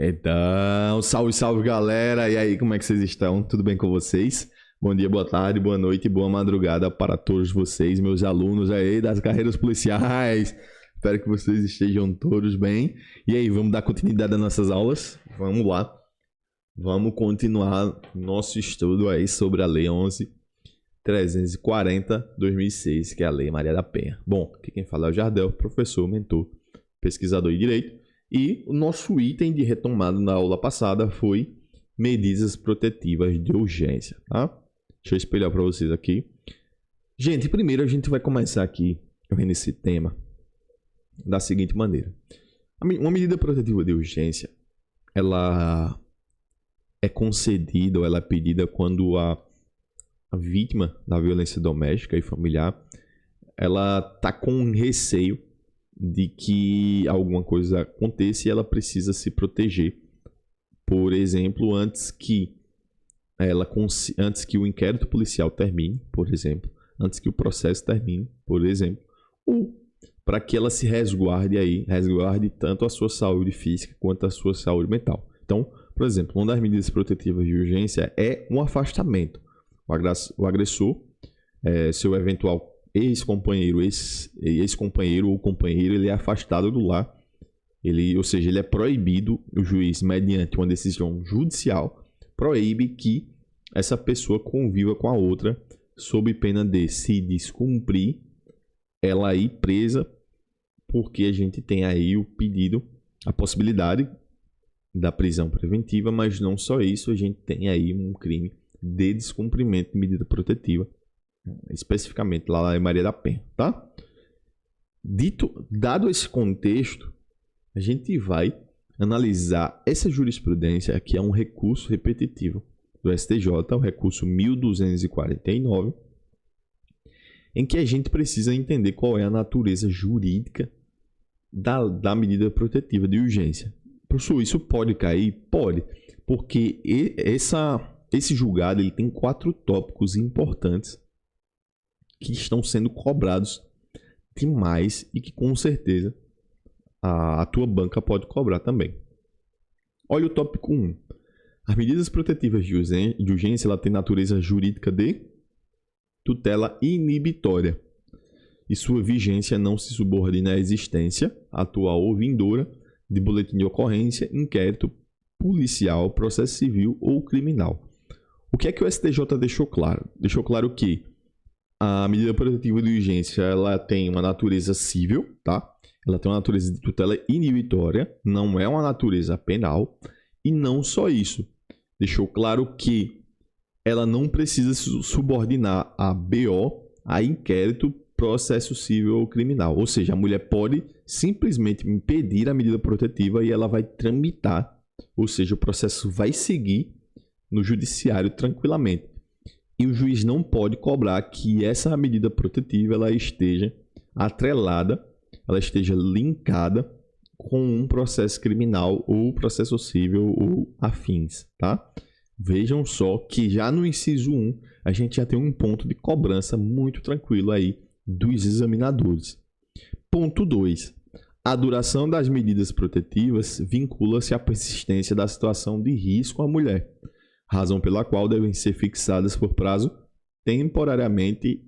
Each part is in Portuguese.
Então, salve, salve galera! E aí, como é que vocês estão? Tudo bem com vocês? Bom dia, boa tarde, boa noite e boa madrugada para todos vocês, meus alunos aí das carreiras policiais. Espero que vocês estejam todos bem. E aí, vamos dar continuidade às nossas aulas? Vamos lá. Vamos continuar nosso estudo aí sobre a Lei 11.340/2006, que é a Lei Maria da Penha. Bom, aqui quem fala é o Jardel, professor, mentor, pesquisador em Direito. E o nosso item de retomada na aula passada foi medidas protetivas de urgência, tá? Deixa eu espelhar para vocês aqui. Gente, primeiro a gente vai começar aqui vendo esse tema da seguinte maneira. Uma medida protetiva de urgência, ela é concedida ou ela é pedida quando a vítima da violência doméstica e familiar, ela tá com receio de que alguma coisa aconteça e ela precisa se proteger. Por exemplo, antes que o inquérito policial termine, por exemplo, antes que o processo termine, por exemplo, ou para que ela se resguarde tanto a sua saúde física quanto a sua saúde mental. Então, por exemplo, uma das medidas protetivas de urgência é um afastamento. O agressor, seu eventual ex-companheiro ou companheiro, ele é afastado do lar. Ou seja, ele é proibido, o juiz, mediante uma decisão judicial, proíbe que essa pessoa conviva com a outra, sob pena de, se descumprir, ela ir presa, porque a gente tem aí o pedido, a possibilidade da prisão preventiva, mas não só isso, a gente tem aí um crime de descumprimento de medida protetiva, especificamente lá em Maria da Penha, tá? Dado esse contexto, a gente vai analisar essa jurisprudência, que é um recurso repetitivo do STJ, o recurso 1249, em que a gente precisa entender qual é a natureza jurídica da medida protetiva de urgência. Professor, isso pode cair? Pode, porque esse julgado ele tem 4 tópicos importantes que estão sendo cobrados demais e que com certeza a tua banca pode cobrar também. Olha o tópico 1. As medidas protetivas de urgência ela tem natureza jurídica de tutela inibitória e sua vigência não se subordina à existência atual ou vindoura de boletim de ocorrência, inquérito policial, processo civil ou criminal. O que é que o STJ deixou claro? Deixou claro que a medida protetiva de urgência ela tem uma natureza civil, tá? Ela tem uma natureza de tutela inibitória, não é uma natureza penal. E não só isso, deixou claro que ela não precisa se subordinar a BO, a inquérito, processo civil ou criminal. Ou seja, a mulher pode simplesmente impedir a medida protetiva e ela vai tramitar, ou seja, o processo vai seguir no judiciário tranquilamente. E o juiz não pode cobrar que essa medida protetiva ela esteja atrelada, ela esteja linkada com um processo criminal ou processo civil ou afins, tá? Vejam só que já no inciso 1, a gente já tem um ponto de cobrança muito tranquilo aí dos examinadores. Ponto 2. A duração das medidas protetivas vincula-se à persistência da situação de risco à mulher, razão pela qual devem ser fixadas por prazo temporalmente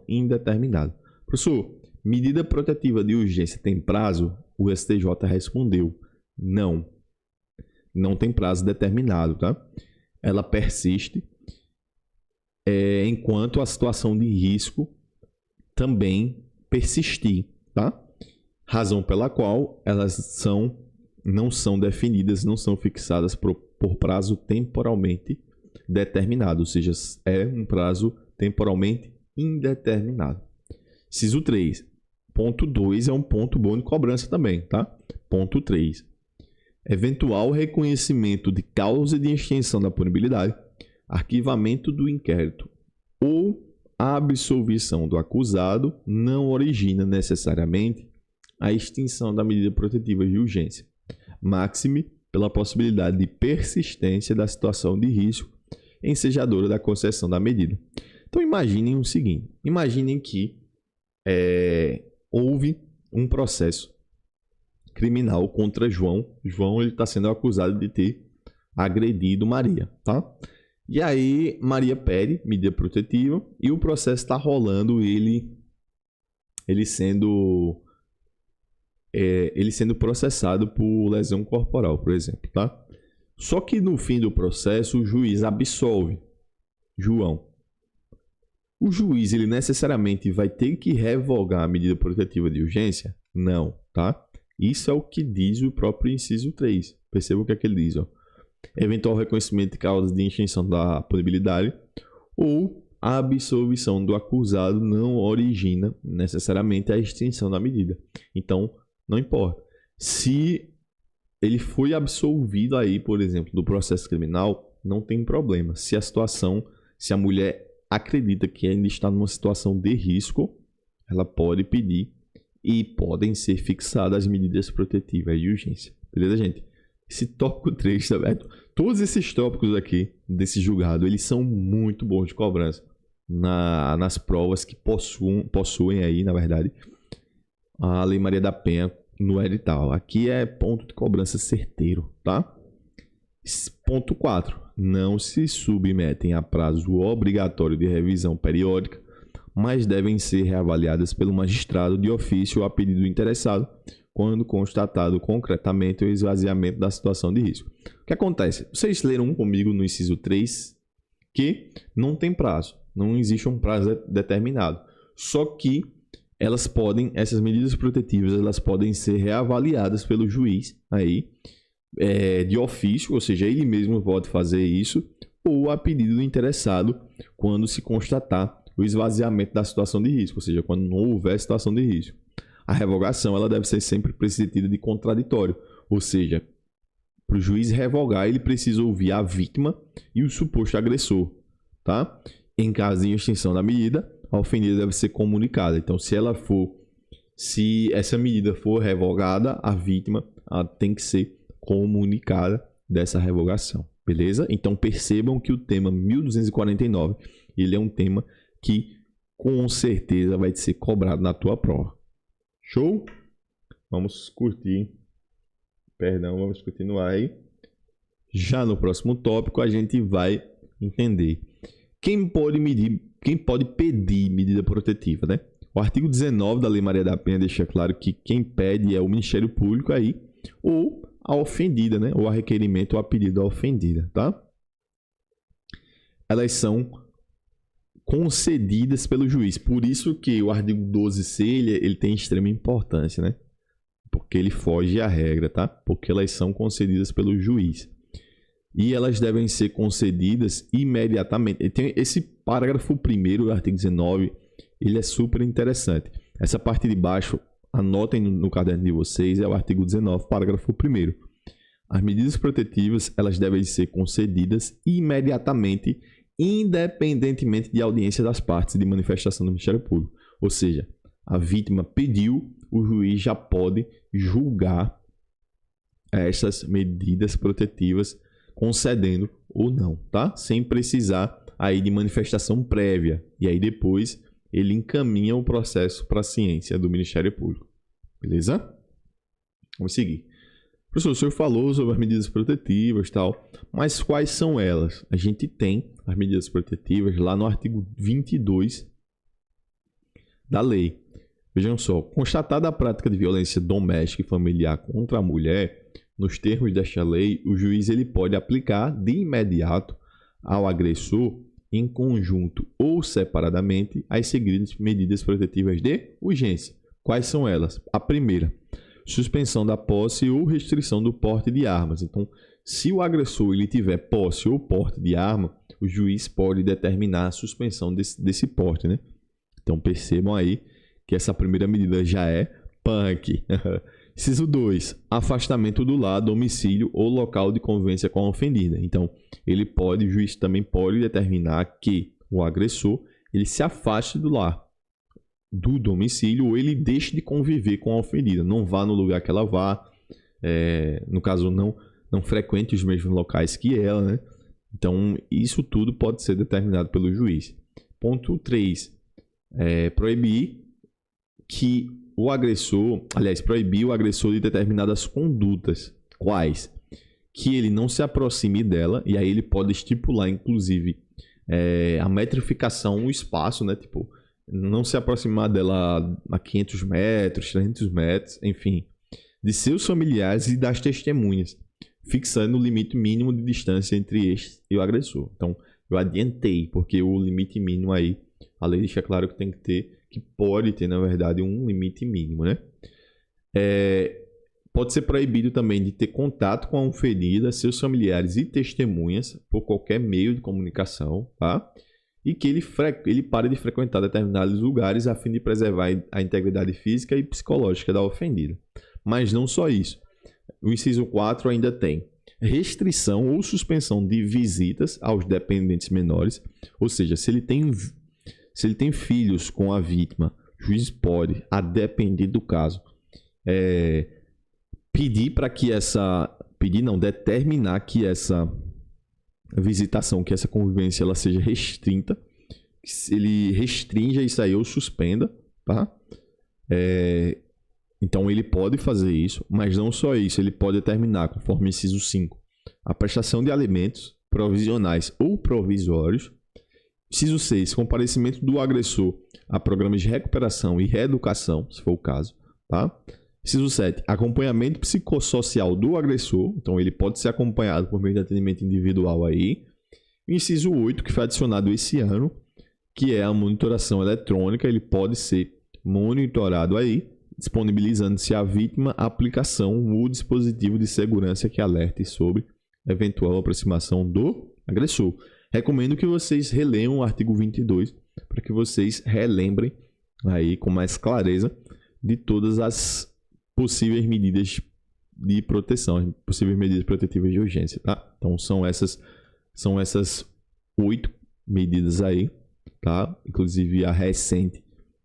indeterminado. Professor, medida protetiva de urgência tem prazo? O STJ respondeu: não tem prazo determinado, tá? Ela persiste enquanto a situação de risco também persistir, tá? Razão pela qual elas não são definidas, não são fixadas por prazo temporalmente determinado, ou seja, é um prazo temporalmente indeterminado. Inciso 3. Ponto 2 é um ponto bom de cobrança também, tá? Ponto 3. Eventual reconhecimento de causa de extinção da punibilidade, arquivamento do inquérito ou absolvição do acusado não origina necessariamente a extinção da medida protetiva de urgência, máxime pela possibilidade de persistência da situação de risco ensejadora da concessão da medida. Então imaginem o seguinte, imaginem que houve um processo criminal contra João. João está sendo acusado de ter agredido Maria, tá? E aí Maria pede medida protetiva e o processo está rolando, ele sendo processado por lesão corporal, por exemplo, tá? Só que no fim do processo o juiz absolve João. O juiz, ele necessariamente vai ter que revogar a medida protetiva de urgência? Não, tá? Isso é o que diz o próprio inciso 3. Perceba o que é que ele diz, ó. Eventual reconhecimento de causa de extinção da punibilidade ou a absolvição do acusado não origina necessariamente a extinção da medida. Então, não importa. Se ele foi absolvido aí, por exemplo, do processo criminal, não tem problema. Se a mulher acredita que ainda está numa situação de risco, ela pode pedir e podem ser fixadas as medidas protetivas de urgência. Beleza, gente? Esse tópico 3, tá vendo? Todos esses tópicos aqui desse julgado, eles são muito bons de cobrança nas provas que possuem aí, na verdade, a Lei Maria da Penha no edital. Aqui é ponto de cobrança certeiro, tá? Ponto 4. Não se submetem a prazo obrigatório de revisão periódica, mas devem ser reavaliadas pelo magistrado de ofício a pedido do interessado, quando constatado concretamente o esvaziamento da situação de risco. O que acontece? Vocês leram comigo no inciso 3 que não tem prazo, não existe um prazo determinado. Só que essas medidas protetivas, elas podem ser reavaliadas pelo juiz aí, de ofício, ou seja, ele mesmo pode fazer isso, ou a pedido do interessado, quando se constatar o esvaziamento da situação de risco, ou seja, quando não houver situação de risco. A revogação, ela deve ser sempre precedida de contraditório, ou seja, para o juiz revogar, ele precisa ouvir a vítima e o suposto agressor, tá? Em caso de extinção da medida, a ofendida deve ser comunicada. Então, se essa medida for revogada, a vítima tem que ser comunicada dessa revogação, beleza? Então, percebam que o tema 1249, ele é um tema que com certeza vai ser cobrado na tua prova. Show? Vamos continuar aí. Já no próximo tópico, a gente vai entender quem pode pedir medida protetiva, né? O artigo 19 da Lei Maria da Penha deixa claro que quem pede é o Ministério Público aí, ou a ofendida, né? Ou a requerimento ou a pedido da ofendida, tá? Elas são concedidas pelo juiz. Por isso que o artigo 12C, ele tem extrema importância, né? Porque ele foge à regra, tá? Porque elas são concedidas pelo juiz. E elas devem ser concedidas imediatamente. Tem esse parágrafo primeiro do artigo 19, ele é super interessante. Essa parte de baixo, anotem no caderno de vocês, é o artigo 19, parágrafo primeiro. As medidas protetivas, elas devem ser concedidas imediatamente, independentemente de audiência das partes e de manifestação do Ministério Público. Ou seja, a vítima pediu, o juiz já pode julgar essas medidas protetivas, concedendo ou não, tá? Sem precisar aí de manifestação prévia. E aí depois ele encaminha o processo para a ciência do Ministério Público. Beleza? Vamos seguir. Professor, o senhor falou sobre as medidas protetivas e tal, mas quais são elas? A gente tem as medidas protetivas lá no artigo 22 da lei. Vejam só, constatada a prática de violência doméstica e familiar contra a mulher, nos termos desta lei, o juiz ele pode aplicar de imediato ao agressor, em conjunto ou separadamente, as seguintes medidas protetivas de urgência. Quais são elas? A primeira, suspensão da posse ou restrição do porte de armas. Então, se o agressor ele tiver posse ou porte de arma, o juiz pode determinar a suspensão desse porte, né? Então, percebam aí que essa primeira medida já é punk. Inciso 2, afastamento do lar, domicílio ou local de convivência com a ofendida. Então, o juiz também pode determinar que o agressor ele se afaste do lar, do domicílio, ou ele deixe de conviver com a ofendida. Não vá no lugar que ela vá, no caso, não frequente os mesmos locais que ela, né? Então, isso tudo pode ser determinado pelo juiz. Ponto 3, proibir que o agressor, aliás, proibir o agressor de determinadas condutas. Quais? Que ele não se aproxime dela, e aí ele pode estipular, inclusive, a metrificação, o espaço, né? Tipo, não se aproximar dela a 500 metros, 300 metros, enfim, de seus familiares e das testemunhas, fixando o limite mínimo de distância entre este e o agressor. Então, eu adiantei, porque o limite mínimo aí, a lei deixa claro que tem que ter, que pode ter, na verdade, um limite mínimo, né? Pode ser proibido também de ter contato com a oferida, seus familiares e testemunhas por qualquer meio de comunicação, tá? E que ele pare de frequentar determinados lugares a fim de preservar a integridade física e psicológica da ofendida. Mas não só isso. O inciso 4 ainda tem restrição ou suspensão de visitas aos dependentes menores, ou seja, se ele tem filhos com a vítima, o juiz pode, a depender do caso, determinar que essa visitação, que essa convivência ela seja restrita, que ele restrinja isso aí ou suspenda, tá? Então ele pode fazer isso, mas não só isso, ele pode determinar, conforme inciso 5, a prestação de alimentos provisionais ou provisórios. Inciso 6, comparecimento do agressor a programas de recuperação e reeducação, se for o caso, tá? Inciso 7, acompanhamento psicossocial do agressor, então ele pode ser acompanhado por meio de atendimento individual aí. Inciso 8, que foi adicionado esse ano, que é a monitoração eletrônica, ele pode ser monitorado aí, disponibilizando-se à vítima a aplicação ou dispositivo de segurança que alerte sobre eventual aproximação do agressor. Recomendo que vocês releiam o artigo 22 para que vocês relembrem aí com mais clareza de todas as possíveis medidas de proteção, possíveis medidas protetivas de urgência, tá? Então são essas 8 medidas aí, tá? Inclusive a recente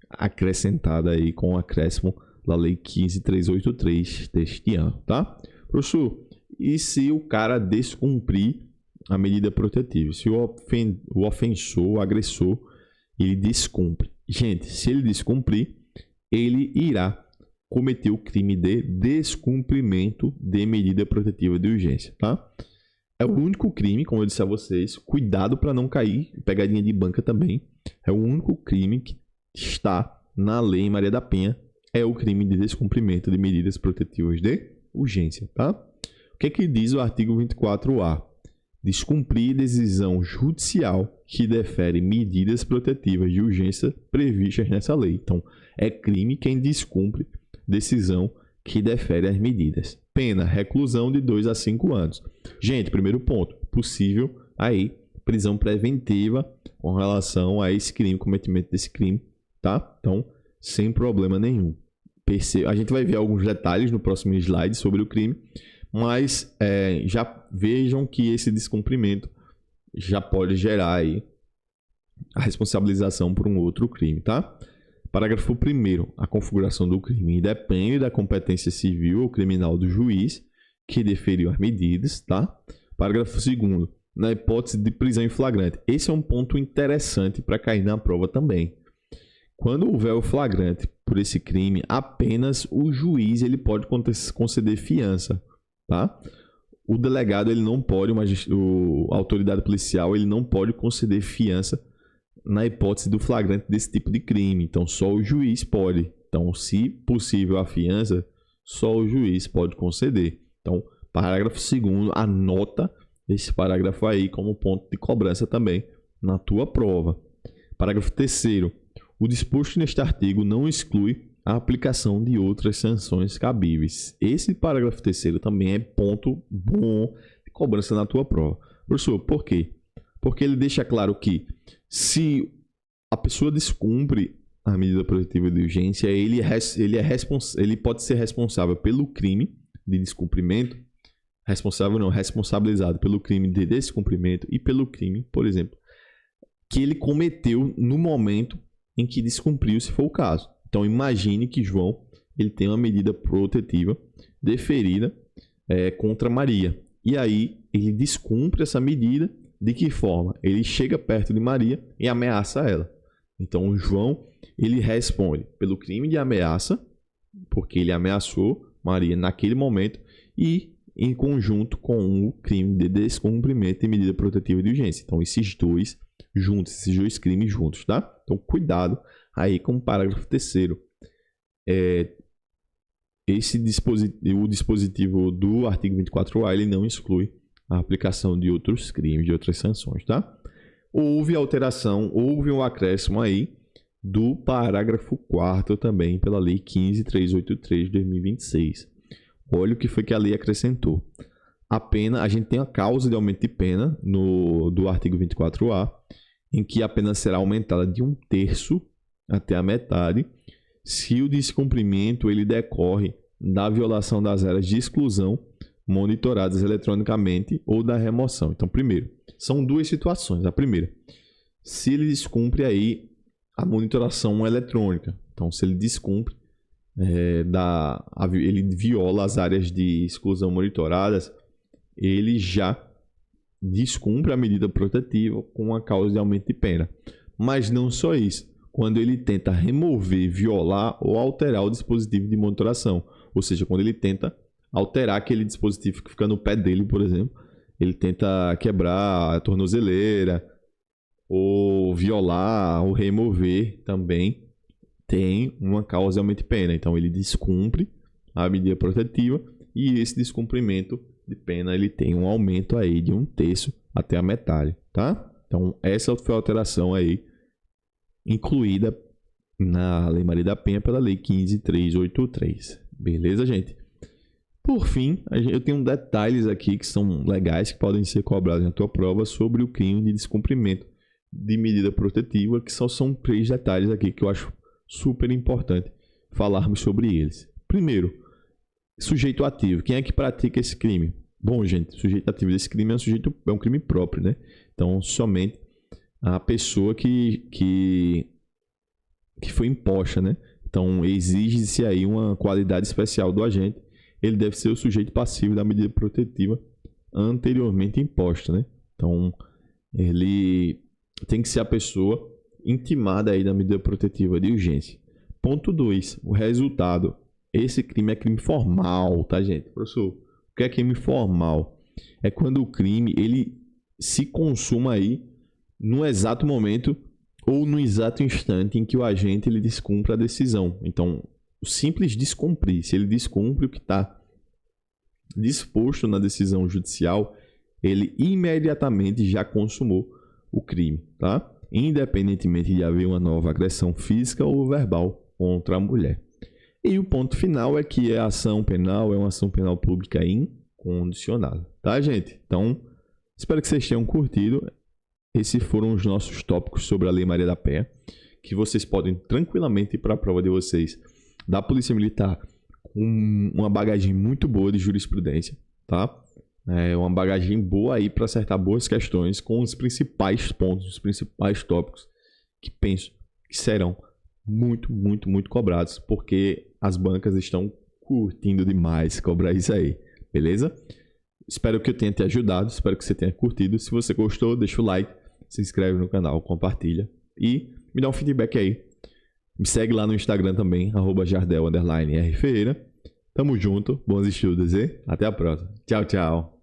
acrescentada aí com o acréscimo da Lei 15.383 deste ano, tá? Professor, e se o cara descumprir a medida protetiva? Se o ofensor, o agressor, ele descumpre. Gente, se ele descumprir, ele irá cometer o crime de descumprimento de medida protetiva de urgência, tá? É o único crime, como eu disse a vocês, cuidado para não cair, pegadinha de banca também, é o único crime que está na Lei Maria da Penha, é o crime de descumprimento de medidas protetivas de urgência, tá? O que é que diz o artigo 24A? Descumprir decisão judicial que defere medidas protetivas de urgência previstas nessa lei. Então, é crime quem descumpre decisão que defere as medidas. Pena, reclusão de 2 a 5 anos. Gente, primeiro ponto, possível aí prisão preventiva com relação a esse crime, cometimento desse crime, tá? Então, sem problema nenhum. A gente vai ver alguns detalhes no próximo slide sobre o crime, mas já vejam que esse descumprimento já pode gerar aí a responsabilização por um outro crime, tá? Parágrafo 1º, a configuração do crime depende da competência civil ou criminal do juiz que deferiu as medidas, tá? Parágrafo 2º, na hipótese de prisão em flagrante. Esse é um ponto interessante para cair na prova também. Quando houver o flagrante por esse crime, apenas o juiz ele pode conceder fiança, tá? O delegado ele não pode, a autoridade policial ele não pode conceder fiança na hipótese do flagrante desse tipo de crime. Então, só o juiz pode. Então, se possível a fiança, só o juiz pode conceder. Então, parágrafo 2º, anota esse parágrafo aí como ponto de cobrança também na tua prova. Parágrafo 3º, o disposto neste artigo não exclui a aplicação de outras sanções cabíveis. Esse parágrafo 3º também é ponto bom de cobrança na tua prova. Professor, por quê? Porque ele deixa claro que se a pessoa descumpre a medida protetiva de urgência, ele pode ser responsável pelo crime de descumprimento, responsabilizado pelo crime de descumprimento e pelo crime, por exemplo, que ele cometeu no momento em que descumpriu, se for o caso. Então, imagine que João ele tem uma medida protetiva deferida contra Maria. E aí, ele descumpre essa medida. De que forma? Ele chega perto de Maria e ameaça ela. Então, o João ele responde pelo crime de ameaça, porque ele ameaçou Maria naquele momento e em conjunto com o crime de descumprimento de medida protetiva de urgência. Então, esses dois crimes juntos, tá? Então, cuidado aí com o parágrafo 3º. O dispositivo do artigo 24A, ele não exclui a aplicação de outros crimes, de outras sanções, tá? Houve alteração, houve um acréscimo aí do parágrafo 4º também pela Lei 15.383 de 2026. Olha o que foi que a lei acrescentou. A gente tem a causa de aumento de pena do artigo 24A, em que a pena será aumentada de 1/3 até a metade, se o descumprimento ele decorre da violação das áreas de exclusão monitoradas eletronicamente ou da remoção. Então, primeiro, são duas situações. A primeira, se ele descumpre aí a monitoração eletrônica. Então, se ele descumpre, ele viola as áreas de exclusão monitoradas, ele já descumpre a medida protetiva com a causa de aumento de pena. Mas não só isso. Quando ele tenta remover, violar ou alterar o dispositivo de monitoração. Ou seja, quando ele tenta alterar aquele dispositivo que fica no pé dele, por exemplo, ele tenta quebrar a tornozeleira ou violar ou remover também, tem uma causa de aumento de pena. Então, ele descumpre a medida protetiva e esse descumprimento de pena ele tem um aumento aí de 1/3 até a metade, tá? Então, essa foi a alteração aí incluída na Lei Maria da Penha pela Lei 15.383. Beleza, gente? Por fim, eu tenho detalhes aqui que são legais, que podem ser cobrados na tua prova sobre o crime de descumprimento de medida protetiva, que só são 3 detalhes aqui que eu acho super importante falarmos sobre eles. Primeiro, sujeito ativo. Quem é que pratica esse crime? Bom, gente, sujeito ativo desse crime é um crime próprio, né? Então, somente a pessoa que foi imposta, né? Então, exige-se aí uma qualidade especial do agente. Ele deve ser o sujeito passivo da medida protetiva anteriormente imposta, né? Então, ele tem que ser a pessoa intimada aí da medida protetiva de urgência. Ponto 2, o resultado. Esse crime é crime formal, tá, gente? Professor, o que é crime formal? É quando o crime ele se consuma aí no exato momento ou no exato instante em que o agente ele descumpre a decisão. Então, o simples descumprir, se ele descumpre o que está disposto na decisão judicial, ele imediatamente já consumou o crime, tá? Independentemente de haver uma nova agressão física ou verbal contra a mulher. E o ponto final é que a ação penal é uma ação penal pública incondicionada, tá, gente? Então, espero que vocês tenham curtido. Esses foram os nossos tópicos sobre a Lei Maria da Penha, que vocês podem tranquilamente ir para a prova de vocês da Polícia Militar com uma bagagem muito boa de jurisprudência, tá? É uma bagagem boa aí para acertar boas questões com os principais pontos, os principais tópicos que penso que serão muito, muito, muito cobrados, porque as bancas estão curtindo demais cobrar isso aí, beleza? Espero que eu tenha te ajudado, espero que você tenha curtido. Se você gostou, deixa o like, se inscreve no canal, compartilha e me dá um feedback aí. Me segue lá no Instagram também, @jardel_rferreira. Tamo junto, bons estudos e até a próxima. Tchau, tchau.